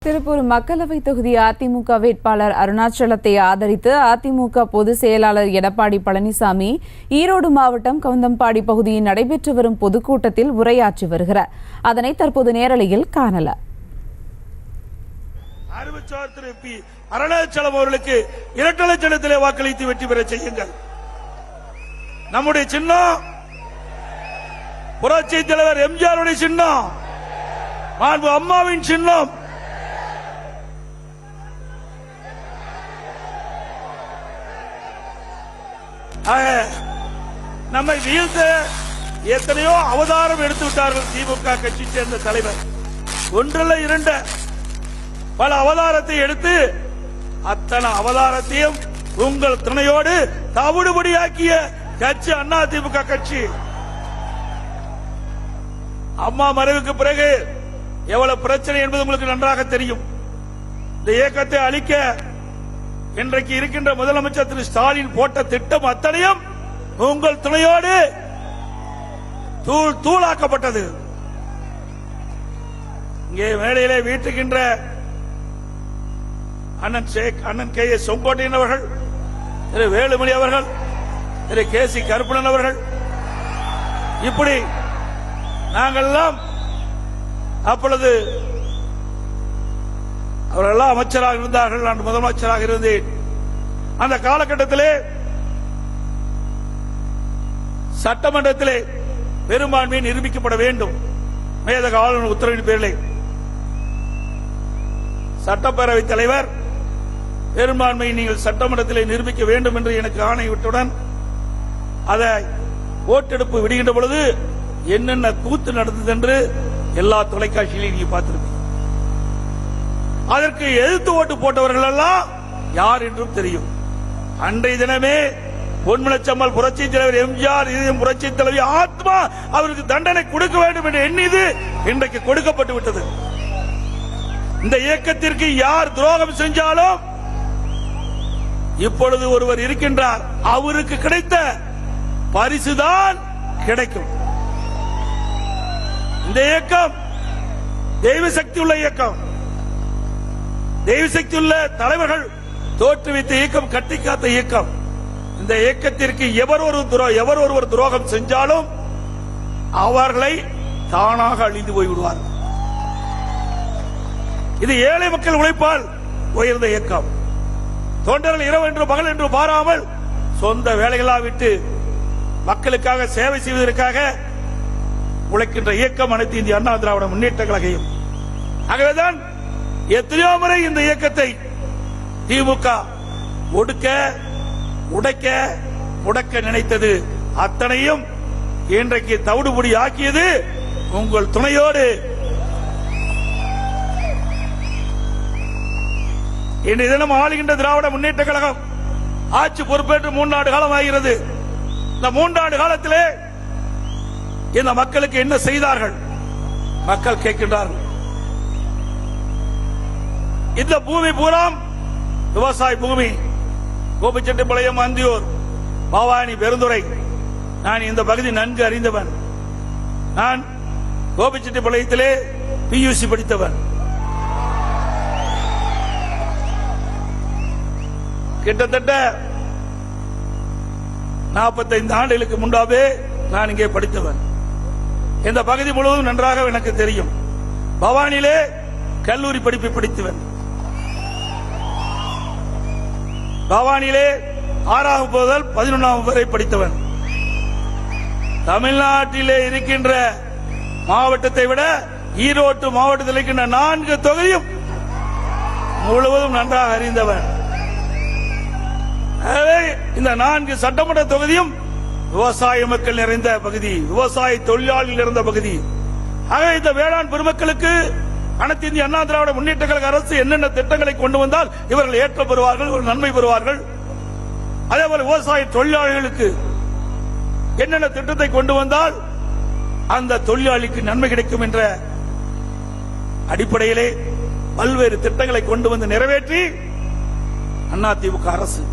திருப்பூர் மக்களவை தொகுதி அதிமுக வேட்பாளர் அருணாச்சலத்தை ஆதரித்து அதிமுக பொதுச் செயலாளர் எடப்பாடி பழனிசாமி ஈரோடு மாவட்டம் கவுந்தம்பாடி பகுதியில் நடைபெற்று வரும் பொதுக்கூட்டத்தில் உரையாற்றி வருகிறார். அதனை தற்போது நேரலையில் காணலாம். அருணாச்சலம் அவர்களுக்கு இரட்டை சின்னத்திலே வாக்களித்து வெற்றி பெற செய்யுங்கள். நம்முடைய சின்னம் புரட்சி தலைவர் எம்ஜிஆருடைய சின்னம், மாண்பு அம்மாவின் சின்னம். நம்மை வீழ்த்த எத்தனையோ அவதாரம் எடுத்து விட்டார்கள் திமுக கட்சி சேர்ந்த தலைவர். ஒன்றல்ல இரண்ட பல அவதாரத்தை எடுத்து அத்தனை அவதாரத்தையும் உங்கள் துணையோடு தவிடுபடியாக்கிய கட்சி அண்ணா திமுக கட்சி. அம்மா மறைவுக்கு பிறகு எவ்வளவு பிரச்சனை என்பது உங்களுக்கு நன்றாக தெரியும். இந்த இயக்கத்தை அழிக்க இன்றைக்கு இருக்கின்ற முதலமைச்சர் திரு ஸ்டாலின் போட்ட திட்டம் அத்தனையும் உங்கள் துணையோடு தூளாக்கப்பட்டது. இங்கே மேடையிலே வீட்டுகின்ற அண்ணன் கே எஸ் செங்கோட்டையன் அவர்கள், திரு வேலுமணி அவர்கள், திரு கே சி கருப்பணன் அவர்கள், இப்படி நாங்கள்லாம் அப்பொழுது அவர்களெல்லாம் அமைச்சராக இருந்தார்கள். நான் முதலமைச்சராக இருந்தேன். அந்த காலகட்டத்திலே சட்டமன்றத்திலே பெரும்பான்மையை நிரூபிக்கப்பட வேண்டும். மேதக ஆளுநர் உத்தரவின் பேரிலே சட்டப்பேரவைத் தலைவர் பெரும்பான்மையை நீங்கள் சட்டமன்றத்திலே நிரூபிக்க வேண்டும் என்று எனக்கு ஆணையிட்டவுடன் அதை ஓட்டெடுப்பு விடுகின்ற பொழுது என்னென்ன கூத்து நடந்தது என்று எல்லா தொலைக்காட்சியிலையும் நீங்க பார்த்திருப்பீங்க. அதற்கு எதிர்த்து ஓட்டு போட்டவர்கள் எல்லாம் யார் என்றும் தெரியும். அன்றைய தினமே பொன்மனச்சம்மல் புரட்சி தலைவர் எம்ஜிஆர் புரட்சி தலைவி ஆத்மா அவருக்கு தண்டனை கொடுக்க வேண்டும் என்று எண்ணியது இன்றைக்கு கொடுக்கப்பட்டு விட்டது. இந்த இயக்கத்திற்கு யார் துரோகம் செஞ்சாலும் இப்பொழுது ஒருவர் இருக்கின்றார், அவருக்கு கிடைத்த பரிசுதான் கிடைக்கும். இந்த இயக்கம் தெய்வ சக்தி உள்ள இயக்கம். தெய்வ சக்தி உள்ள தலைவர்கள் தோற்றுவித்த இயக்கம், கட்டி காத்த இயக்கம். இந்த இயக்கத்திற்கு எவர் ஒருவர் துரோகம் செஞ்சாலும் அவர்களை தானாக அழிந்து போய்விடுவார். இது ஏழை மக்கள் உழைப்பால் உயர்ந்த இயக்கம். தொண்டர்கள் இரவு என்று பகல் என்று பாராமல் சொந்த வேலைகளாக விட்டு மக்களுக்காக சேவை செய்வதற்காக உழைக்கின்ற இயக்கம் அனைத்து இந்திய அண்ணா திராவிட முன்னேற்ற கழகம். ஆகவேதான் எத்தனையோ முறை இந்த இயக்கத்தை திமுக ஒடுக்க, உடைக்க, முடக்க நினைத்தது. அத்தனையும் இன்றைக்கு தவிடுபடி ஆக்கியது உங்கள் துணையோடு. இன்றைய தினம் ஆளுகின்ற திராவிட முன்னேற்ற கழகம் ஆட்சி பொறுப்பேற்று 3 ஆண்டு காலம் ஆகிறது. இந்த 3 ஆண்டு காலத்திலே இந்த மக்களுக்கு என்ன செய்தார்கள் மக்கள் கேட்கின்றார்கள். இந்த பூமி பூராம் விவசாய பூமி. கோபிச்செட்டிப்பாளையம், அந்தியூர், பவானி, பெருந்துறை, நான் இந்த பகுதி நன்கு அறிந்தவன். நான் கோபிச்செட்டிப்பாளையத்திலே பியூசி படித்தவன். கிட்டத்தட்ட 45 ஆண்டுகளுக்கு முன்பாவே நான் இங்கே படித்தவன். இந்த பகுதி முழுவதும் நன்றாக எனக்கு தெரியும். பவானியிலே கல்லூரி படிப்பை படித்தவன். பவானியிலே 6ஆம் முதல் 11ஆம் வரை படித்தவன். தமிழ்நாட்டிலே இருக்கின்ற மாவட்டத்தை விட ஈரோடு மாவட்டத்தில் இருக்கின்ற 4 தொகுதியும் முழுவதும் நன்றாக அறிந்தவன். இந்த 4 சட்டமன்ற தொகுதியும் விவசாய மக்கள் நிறைந்த பகுதி, விவசாய தொழிலாளர்கள் நிறைந்த பகுதி. ஆக இந்த வேளாண் பெருமக்களுக்கு அனைத்து இந்திய அண்ணா திராவிட முன்னேற்ற கழக அரசு என்னென்ன திட்டங்களை கொண்டு வந்தால் இவர்கள் ஏற்ற பெறுவார்கள், ஒரு நன்மை பெறுவார்கள். அதேபோல விவசாய தொழிலாளர்களுக்கு என்னென்ன திட்டத்தை கொண்டு வந்தால் அந்த தொழிலாளிக்கு நன்மை கிடைக்கும் என்ற அடிப்படையிலே பல்வேறு திட்டங்களை கொண்டு வந்து நிறைவேற்றி அண்ணா திமுக அரசு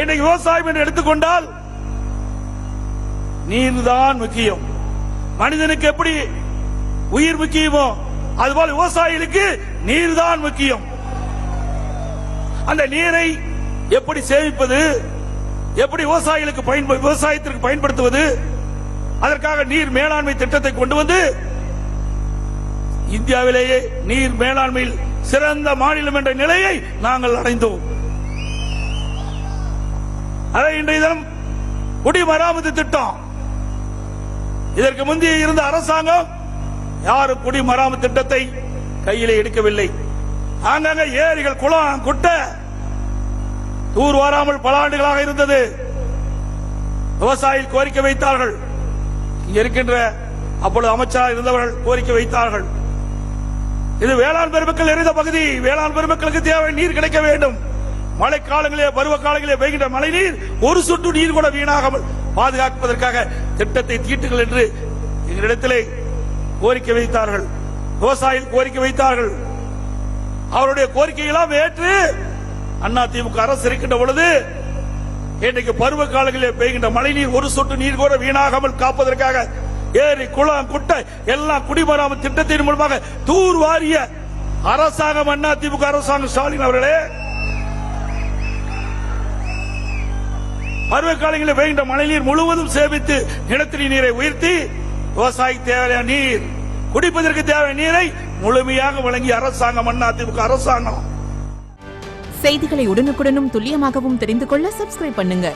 இன்றைக்கு விவசாயம் என்று எடுத்துக்கொண்டால் நீர்தான் முக்கியம். மனிதனுக்கு எப்படி உயிர் முக்கியமோ அதுபோல விவசாயிகளுக்கு நீர்தான் முக்கியம். அந்த நீரை எப்படி சேமிப்பது, எப்படி விவசாயத்திற்கு பயன்படுத்துவது, அதற்காக நீர் மேலாண்மை திட்டத்தை கொண்டு வந்து இந்தியாவிலேயே நீர் மேலாண்மையில் சிறந்த மாநிலம் என்ற நிலையை நாங்கள் அடைந்தோம். அதை இன்றைய தினம் குடிமராமத்து திட்டம். இதற்கு முந்தைய இருந்த அரசாங்கம் யாரும் குடிமராமத்து திட்டத்தை கையிலே எடுக்கவில்லை. ஆங்காங்க ஏரிகள், குளம், குட்டை தூர் வாராமல் பல ஆண்டுகளாக இருந்தது. விவசாயிகள் கோரிக்கை வைத்தார்கள். இங்க இருக்கின்ற அப்பொழுது அமைச்சராக இருந்தவர்கள் கோரிக்கை வைத்தார்கள். இது வேளாண் பெருமக்கள் இருந்த பகுதி, வேளாண் பெருமக்களுக்கு தேவை நீர் கிடைக்க வேண்டும். மழை காலங்களிலே, பருவ காலங்களிலே பெய்கின்ற மழை நீர் ஒரு சொட்டு நீர் கூட வீணாகாமல் பாதுகாப்பதற்காக திட்டத்தை தீட்டுங்கள் என்று எங்களிடத்திலே கோரிக்கை வைத்தார்கள். விவசாயிகள் கோரிக்கை வைத்தார்கள். அவருடைய கோரிக்கையெல்லாம் ஏற்று அதிமுக அரசு இருக்கின்ற பொழுது இன்றைக்கு பருவ காலங்களிலே பெய்கின்ற மழை நீர் ஒரு சொட்டு நீர் கூட வீணாகாமல் காப்பதற்காக ஏரி, குளம், குட்டை எல்லாம் குடிமராமத்து திட்டத்தின் மூலமாக தூர் வாரிய அரசாங்கம் அதிமுக அரசாங்கம் ஸ்டாலின் அவர்களே. பருவ காலங்களில் பெய்கின்ற மழைநீர் முழுவதும் சேமித்து நிலத்தடி நீரை உயர்த்தி விவசாயிக்கு தேவையான நீர், குடிப்பதற்கு தேவையான நீரை முழுமையாக வழங்கிய அரசாங்கம் அதிமுக அரசாங்கம். செய்திகளை உடனுக்குடனும் துல்லியமாகவும் தெரிந்து கொள்ள சப்ஸ்கிரைப் பண்ணுங்க.